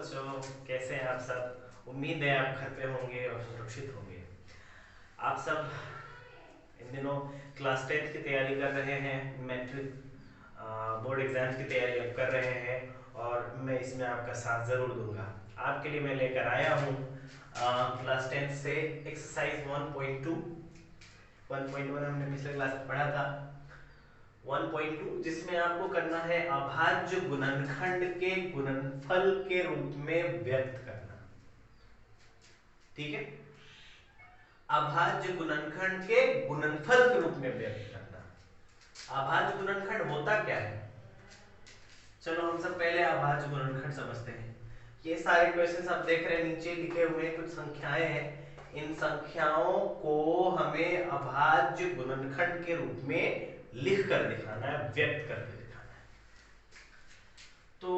बच्चों, कैसे हैं आप सब। उम्मीद है आप घर पे होंगे और सुरक्षित होंगे। आप सब इन दिनों क्लास 10th की तैयारी कर रहे हैं, मैट्रिक बोर्ड एग्जाम्स की तैयारी अब कर रहे हैं और मैं इसमें आपका साथ ज़रूर दूंगा। आपके लिए मैं लेकर आया हूँ क्लास 10th से एक्सरसाइज 1.2। 1.1 हमने पिछले क्लास में पढ़ा था। 1.2 जिसमें आपको करना है अभाज्य गुणनखंड के गुणनफल के रूप में व्यक्त करना। ठीक है, अभाज्य गुणनखंड के गुणनफल के रूप में व्यक्त करना। अभाज्य गुणनखंड होता क्या है, चलो हम सब पहले अभाज्य गुणनखंड समझते हैं। ये सारे क्वेश्चंस आप देख रहे हैं, नीचे लिखे हुए कुछ संख्याएं हैं। इन संख्याओं को हमें अभाज्य गुणनखंड के रूप में लिख कर दिखाना है, व्यक्त करके दिखाना है। तो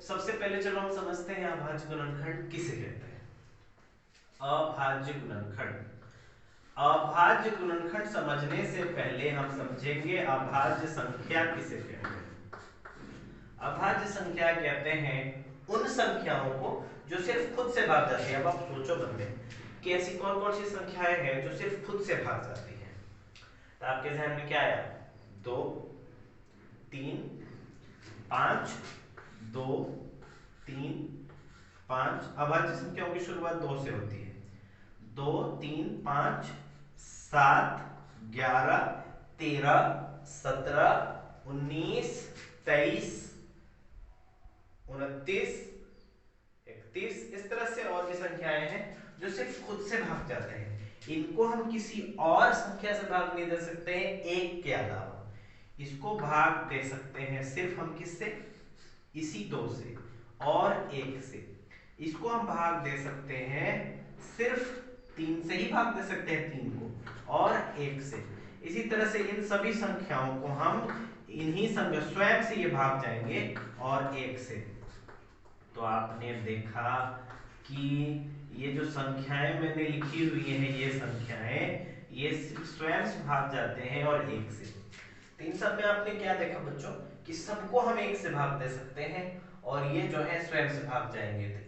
सबसे पहले चलो हम समझते हैं अभाज्य गुणनखंड किसे कहते हैं। अभाज्य गुणनखंड, अभाज्य गुणनखंड समझने से पहले हम समझेंगे अभाज्य संख्या किसे कहते हैं। अभाज्य संख्या कहते हैं उन संख्याओं को जो सिर्फ खुद से भाग जाती है। अब आप सोचो मन में कि ऐसी कौन कौन सी संख्याएं हैं जो सिर्फ खुद से भाग जाती हैं। तो आपके ध्यान में क्या आया? 2, 3, 5, 2, 3, 5। अभाज्य संख्याओं की शुरुआत 2 से होती है। 2, 3, 5, 7, 11, 13, 17, 19, 23, 29, 31। इस तरह से और भी संख्याएं हैं जो सिर्फ खुद से भाग जाते हैं। इनको हम किसी और संख्या से भाग नहीं दे सकते हैं एक के अलावा। इसको भाग दे सकते हैं सिर्फ हम किससे? इसी 2 से और 1 से। इसको हम भाग दे सकते हैं सिर्फ 3 से ही भाग दे सकते हैं, 3 को, और 1 से। इसी तरह से इन सभी संख्याओं को हम इन्हीं संख्या स्वयं से ये भाग जाएंगे और 1 से। तो आपने देखा कि ये जो संख्याएं मैंने लिखी हुई हैं, ये संख्याएं ये स्वयं से भाग जाते हैं और 1 से। तो इन सब में आपने क्या देखा बच्चों कि सबको हम 1 से भाग दे सकते हैं और ये जो है स्वयं से भाग जाएंगे। तो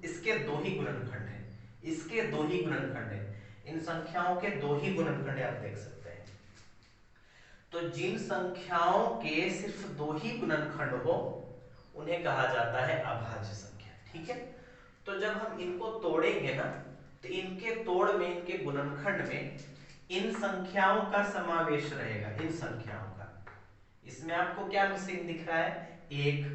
इसके 2 ही गुणनखंड हैं, इसके 2 ही गुणनखंड हैं। इन संख्याओं के 2 ही गुणनखंड आप देख सकते हैं। तो जिन संख्याओं के सिर्फ 2 ही गुणनखंड हो उन्हें कहा जाता है अभाज्य संख्या। ठीक है, तो जब हम इनको तोड़ेंगे ना, तो इनके तोड़ में, इनके गुणनखंड में इन संख्याओं का समावेश रहेगा। इन संख्याओं का, इसमें आपको क्या मिसिंग दिख रहा है? एक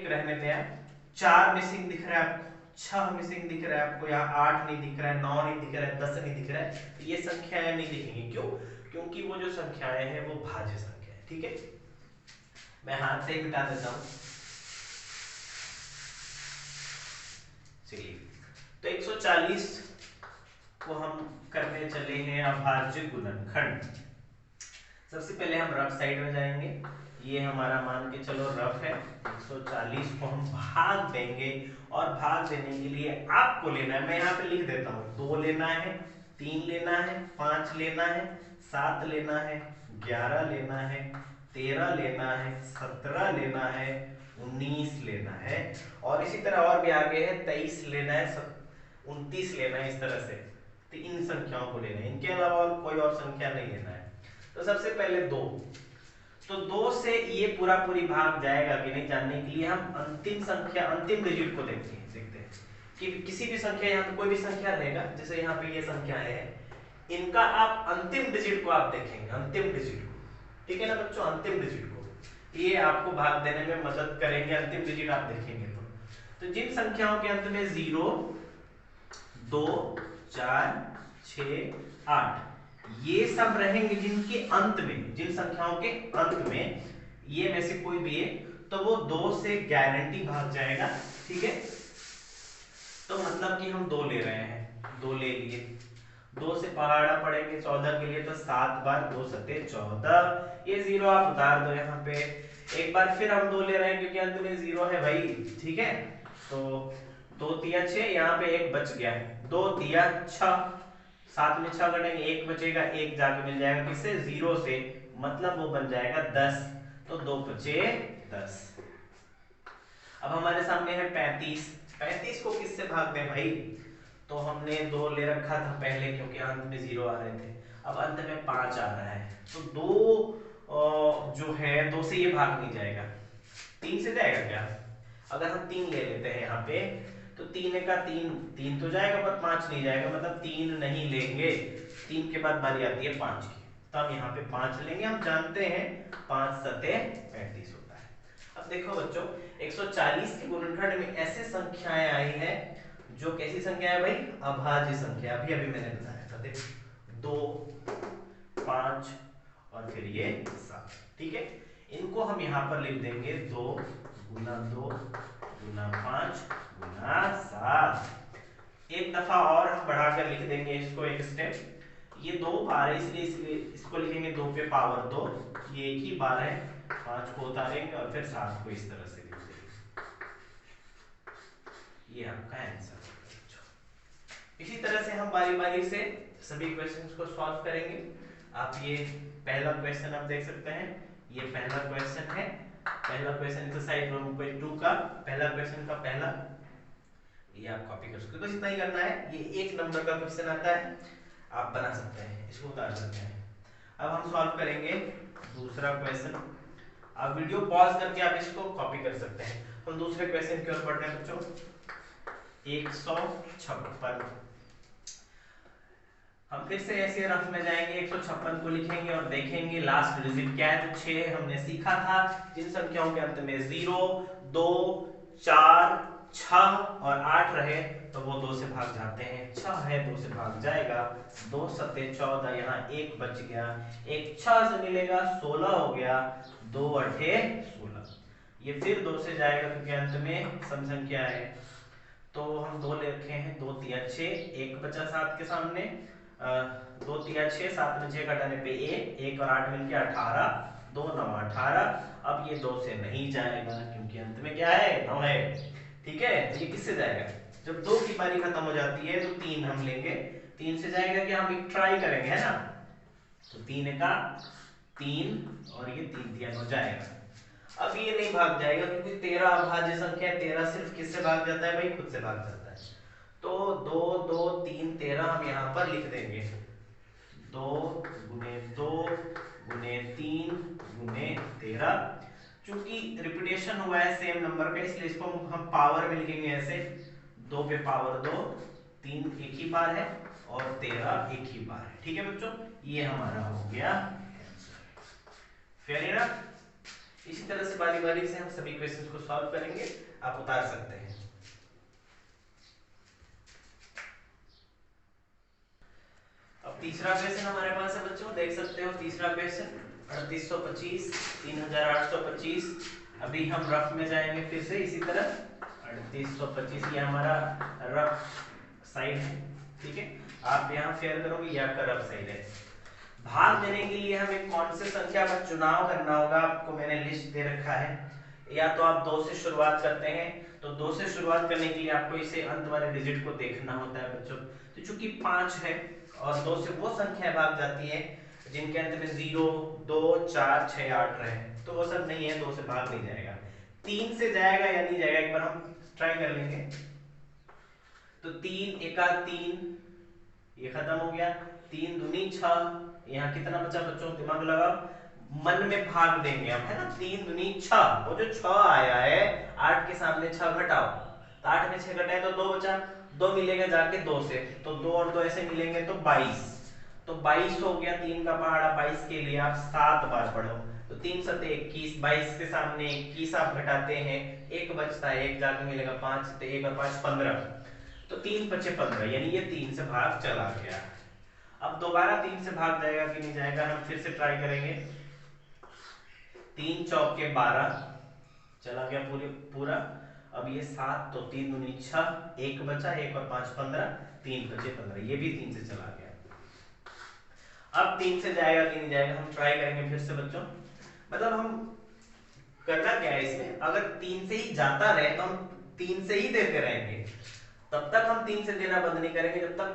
रहने दें, 4 मिसिंग दिख रहा है आपको, 6 मिसिंग दिख रहा है आपको, यहाँ 8 नहीं दिख रहा है, 9 नहीं दिख रहा है, 10 नहीं दिख रहा है। तो ये संख्याएं नहीं दिखेंगी। क्यों? क्योंकि वो जो संख्याएं हैं वो भाज्य संख्या है। ठीक है, मैं हाथ से ही मिटा देता हूं। चलिए, तो 140 को हम करने चले हैं अभाज्य गुणनखंड। सबसे पहले हम रफ साइड में जाएंगे। ये हमारा मान के चलो रफ है। 140 को हम भाग देंगे और भाग देने के लिए आपको लेना है, मैं यहाँ पे लिख देता हूँ, 2 लेना है, 3 लेना है, 5 लेना है, 7 लेना है, 11 लेना है, 13 लेना है, 17 लेना है, 19 लेना है, और इसी तरह और भी आगे है, 23 लेना है, 29 लेना है। इस तरह से तो इन संख्याओं को लेना है, इनके अलावा और कोई और संख्या नहीं लेना है। तो सबसे पहले 2, तो 2 से ये पूरा पूरी भाग जाएगा कि नहीं जानने के लिए हम अंतिम संख्या, अंतिम डिजिट को देखते हैं कि किसी भी संख्या, यहाँ पे कोई भी संख्या रहेगा, जैसे यहाँ पे ये संख्या है, इनका आप अंतिम डिजिट को आप देखेंगे, अंतिम डिजिट को। ठीक है ना बच्चों, अंतिम डिजिट को ये आपको भाग देने में मदद करेंगे। अंतिम डिजिट आप देखेंगे तो जिन संख्याओं के अंत में 0, 2, 4, 6, 8 ये सब रहेंगे, जिनके अंत में, जिन संख्याओं के अंत में ये में से कोई भी है, तो वो 2 से गारंटी भाग जाएगा। ठीक है, तो मतलब कि हम 2 ले रहे हैं, 2 ले लिए, 2 से पहाड़ा पड़ेंगे 14 के लिए, तो 7 बार 2 सते 14। ये 0 आप उतार दो यहाँ पे। एक बार फिर हम 2 ले रहे हैं क्योंकि अंत में 0 है भाई। ठीक है, तो 2 तिया 6, यहाँ पे 1 बच गया है, 2 तिया 6, 7 में 6 कटेंगे, 1 बचेगा, 1 जाके मिल जाएगा किससे? 0 से, मतलब वो बन जाएगा 10। तो 2 बचे 10। अब हमारे सामने है 35। 35 को किससे भाग दें भाई? तो हमने 2 ले रखा था पहले क्योंकि अंत में 0 आ रहे थे, अब अंत में 5 आ रहा है, तो 2 जो है 2 से ये भाग नहीं जाएगा, 3 से जाएगा क्या? अगर हम 3 ले लेते हैं यहाँ पे तो 3 का 3 3 तो जाएगा पर 5 नहीं जाएगा, मतलब 3 नहीं लेंगे। 3 के बाद बारी आती है 5 की, तो हम यहाँ पे 5 लेंगे। हम जानते हैं 5 सते 35 होता है। अब देखो बच्चों 140 के गुणनखंड में ऐसे संख्याएं आई हैं जो कैसी संख्या है भाई? अभाज्य संख्या। अभी अभी मैंने बताया था, देखो 2 5 और फिर ये 7, ठीक है। इनको हम यहाँ पर लिख देंगे 2 गुना 2 गुना 5 गुना 7। एक दफा और हम बढ़ाकर लिख देंगे इसको एक स्टेप। ये 2 बार है इसलिए इसको लिखेंगे 2 पे पावर 2, ये एक ही बार है। 5 को उतारेंगे और फिर 7 को इस तरह से लिख देंगे। ये आपका आंसर है। इसी तरह से हम बारी बारी से सभी क्वेश्चंस को सॉल्व करेंगे। आप ये पहला क्वेश्चन आप देख सकते हैं, ये पहला क्वेश्चन है। पहला क्वेश्चन एक्सरसाइज 1.2 का पहला क्वेश्चन का पहला, ये आप कॉपी कर सकते हो, बस इतना ही करना है। ये 1 नंबर का क्वेश्चन आता है, आप बना सकते हैं, इसको उतार सकते हैं। अब हम सॉल्व करेंगे दूसरा क्वेश्चन। आप वीडियो पॉज करके आप इसको कॉपी कर सकते हैं। हम दूसरे क्वेश्चन की ओर बढ़ रहे हैं बच्चों। 156, हम फिर से ऐसे रफ में जाएंगे, 156 को लिखेंगे और देखेंगे लास्ट डिजिट क्या है। तो 6 हमने सीखा था, जिन संख्याओं के अंत में 0 2 4 6 और 8 रहे तो वो 2 से भाग जाते हैं। 6 है 2 से भाग जाएगा, 2 सते 14, यहाँ 1 बच गया, 1 6 से मिलेगा 16 हो गया, 2 अठे 16। ये फिर 2 से जाएगा क्योंकि अंत में सम संख्या है, तो हम 2 ले रखे हैं, 2 3 6, 1 बचा 7 के सामने, 2 3 6, 7 में 6 घटाने पे 1 और 8 मिलके 18, 2 9 18। अब ये 2 से नहीं जाएगा क्योंकि अंत में क्या है? 9 है, ठीक है। तो ये किससे जाएगा? जब 2 की बारी खत्म हो जाती है तो 3 हम लेंगे, 3 से जाएगा कि हम एक ट्राई करेंगे, है ना। तो 3 का 3 और ये 3 3 हो जाएगा। अब ये नहीं भाग जाएगा क्योंकि 13 अभाज्य संख्या है, 13 सिर्फ किससे भाग जाता है भाई? खुद से भाग जाता है। तो 2 2 3 13 हम यहाँ पर लिख देंगे, 2 गुने 2 गुने 3 गुने 13। चूंकि रिपीटेशन हुआ है सेम नंबर का, इसलिए इसको हम पावर में लिखेंगे ऐसे, 2 पे पावर 2, 3 एक ही बार है और 13 एक ही बार है, ठीक है बच्चों। ये हमारा हो गया फेयर इनफ। इसी तरह से बारी बारी से हम सभी क्वेश्चंस को सॉल्व करेंगे, आप उतार सकते हैं। अब तीसरा क्वेश्चन हमारे पास है बच्चों, देख सकते हो तीसरा क्वेश्चन 3825 3825। अभी हम रफ में जाएंगे फिर से इसी तरह 3825, ये हमारा रफ साइड है, ठीक है। आप यहाँ फेयर करोगे, ये आपका रफ साइड है। भाग देने के लिए हमें कौन से संख्या का चुनाव करना होगा, आपको मैंने लिस्ट दे रखा है। या तो आप 2 से शुरुआत करते हैं, तो 2 से शुरुआत करने के लिए आपको इसे अंत वाले डिजिट को देखना होता है बच्चों। तो चूंकि 5 है और 2 से वो संख्या भाग जाती है जिनके अंत में 0 2 4 6 8 रहे, तो वो सब नहीं है, 2 से भाग नहीं जाएगा। 3 से जाएगा या नहीं जाएगा, एक बार हम ट्राई कर लेंगे। तो 3 एका 3, ये खत्म हो गया, 3 दूनी 6, यहाँ कितना बचा बच्चों? दिमाग लगाओ, मन में भाग देंगे हम, है ना। 3 दूनी 6, वो जो 6 आया है 8 के सामने 6 घटाओ, तो 8 में 6 घटाए तो 2 बचा, 2 मिलेगा जाके 2 से, तो 2 और 2 ऐसे मिलेंगे तो 22, तो 22 हो गया। 3 का पहाड़ा 22 के लिए आप 7 बार पढ़ो, तो 3 सते 21, 22 के सामने 21 आप घटाते हैं, 1 बचता है, 1 जाके मिलेगा 5 सते 1 और 5 15, तो 3 बचे 15, यानी ये 3 से भाग चला गया। अब दोबारा 3 से भाग जाएगा कि नहीं जाएगा, हम फिर से ट्राई करेंगे। 3 चौके 12 चला गया पूरा। अब ये 7, तो 3 दूनी 6, 1 बचा, 1 और 5 15, 3 बचे 15, ये भी 3 से चला गया। अब 3 से जाएगा कि नहीं जाएगा, हम ट्राई करेंगे फिर से बच्चों। मतलब हम करना क्या है इसमें, अगर 3 से ही जाता रहे तो हम 3 से ही देते रहेंगे, तब तक हम 3 से देना बंद नहीं करेंगे जब तक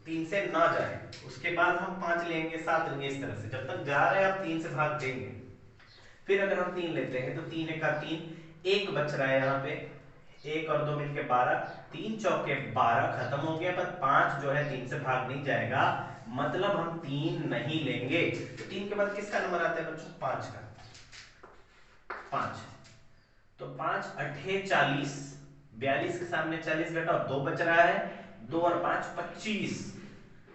3 से ना जाए। उसके बाद हम 5 लेंगे, 7 लेंगे, इस तरह से जब तक जा रहे हैं आप 3 से भाग देंगे। फिर अगर हम 3 लेते हैं तो 3 एका 3, एक बच रहा है यहाँ पे, एक और दो मिलके 12, तीन चौके 12 खत्म हो गया, पर 5 जो है 3 से भाग नहीं जाएगा, मतलब हम 3 नहीं लेंगे। तो 3 के बाद किसका नंबर आता है बच्चों? 5 का। 5 तो 5 अठे 40, 42 के सामने 40 घटाओ, 2 बच रहा है, 2 और 5 25,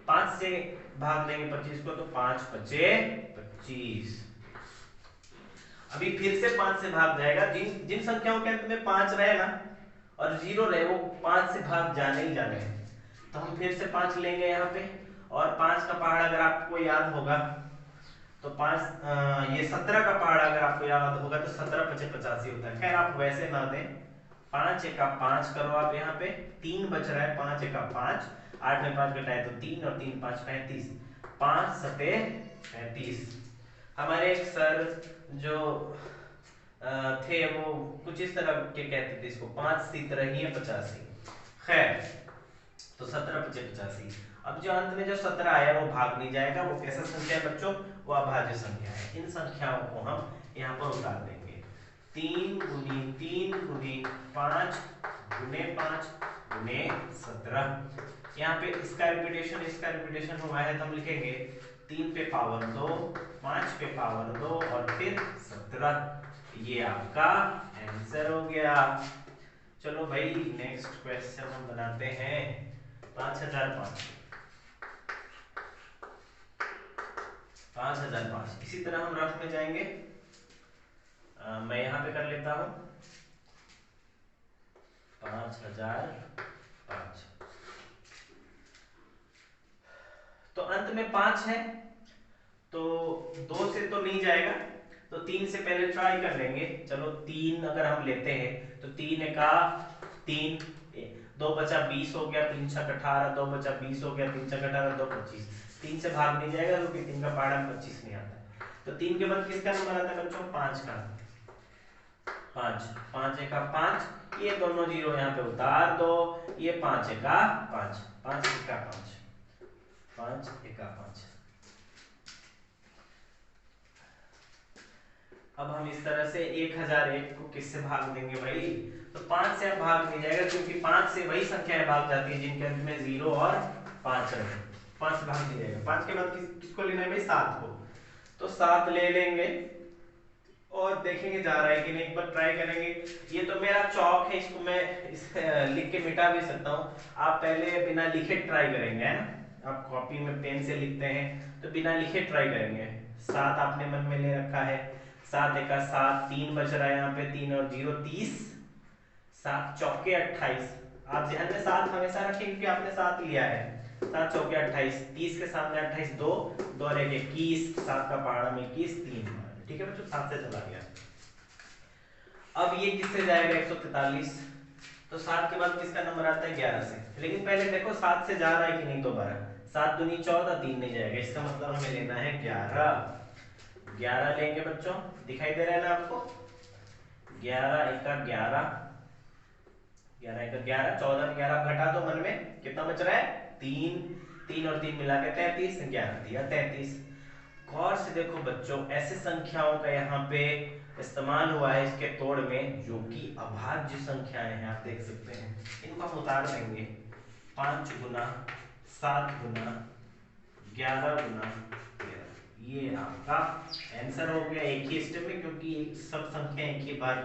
5 से भाग देंगे 25 को, तो 5 बचे 25। अभी फिर से 5 से भाग जाएगा, जिन जिन संख्याओं के अंत में 5 रहे ना और 0 रहे, वो 5 से भाग जाने ही जाने हैं। तो हम फिर से 5 लेंगे यहाँ पे, और 5 का पहाड़ अगर आपको याद होगा तो 5 ये 17 का पहाड़ अगर आपको याद होगा तो 17 पचे 85 होता है। खैर आप वैसे ना दें, 5 एका 5 करो आप यहाँ पे, 3 बच रहा है, 5 एका 5, 8 में 5 घटाए तो 3 और 3 5 35, 5 सते 35। हमारे एक सर जो थे वो कुछ इस तरह के कहते थे इसको, 5 सी तरह ही है 85। खैर तो 17 पचे 85। अब जो अंत में जो 17 आया वो भाग नहीं जाएगा, वो कैसा संख्या है बच्चों? वो अभाज्य संख्या है। इन संख्याओं को हम यहाँ पर उतार देंगे, 3 गुनी 3 गुनी 5 गुने 5 गुने 17। यहाँ पे इसका रिपीटेशन हुआ है तो हम लिखेंगे 3 पे पावर 2, 5 पे पावर 2 और फिर 17। ये आपका आंसर हो गया। चलो भाई नेक्स्ट क्वेश्चन हम बनाते हैं 5005। 5005 इसी तरह हम रफ में जाएंगे। मैं यहां पे कर लेता हूं 5005। तो अंत में 5 है, तो 2 से तो नहीं जाएगा, तो 3 से पहले ट्राई कर लेंगे। चलो 3 अगर हम लेते हैं तो 3 एका 3, 2 बचा 20 हो गया, 3 छक 18, 2 बचा 20 हो गया, 3 छक 18, 2 25। 3 से भाग नहीं जाएगा क्योंकि 3 का पहाड़ा 25 नहीं आता है। तो 3 के बाद किसका नंबर आता है बच्चों? 5 का। 5 5 एका 5, ये दोनों जीरो यहाँ पे उतार दो, ये 5 एका 5, 5 एका 5, 5 एका 5। अब हम इस तरह से 1001 को किससे भाग देंगे भाई? तो 5 से अब भाग नहीं जाएगा क्योंकि 5 से वही संख्याएं भाग जाती है जिनके अंत में 0 और 5 रहे। 5 से भाग नहीं जाएगा। 5 के बाद किसको लेना है भाई? 7 को। तो 7 ले लेंगे और देखेंगे जा रहा है कि नहीं, एक बार ट्राई करेंगे। ये तो मेरा चौक है, इसको मैं लिख के मिटा भी सकता हूँ। आप पहले बिना लिखे ट्राई करेंगे, है ना? आप कॉपी में पेन से लिखते हैं तो बिना लिखे ट्राई करेंगे। 7 आपने मन में ले रखा है, 7 एका 7, 3 बच रहा है यहाँ पे, 3 और 0 30, 7 चौके 28। आप ध्यान में 7 हमेशा रखें क्योंकि आपने 7 लिया है। 7 चौके 28, 30 के सामने 28, 2 और 1 21, 7 का पहाड़ा में 21, 3। ठीक है बच्चों, 7 से चला गया। अब ये किससे जाएगा? 143। तो 7 के बाद किसका नंबर आता है? 11 से। लेकिन पहले देखो 7 से जा रहा है कि नहीं दोबारा। 7 दूनी 14, 3 नहीं जाएगा, इसका मतलब हमें लेना है 11। 11 लेंगे बच्चों, दिखाई दे रहा है ना आपको? 11 एका 11, 11 एका 11, 14 में 11 घटा दो मन में, कितना बच रहा है? 3, 3 और 3 मिला के 33, 11 दिया 33। गौर से देखो बच्चों, ऐसे संख्याओं का यहाँ पे इस्तेमाल हुआ है इसके तोड़ में जो कि अभाज्य संख्याएं हैं। आप देख सकते हैं, इनको हम उतार देंगे। 5 गुना 7 गुना 11 गुना 13, ये आपका आंसर हो गया एक ही स्टेप में, क्योंकि सब संख्या एक ही बार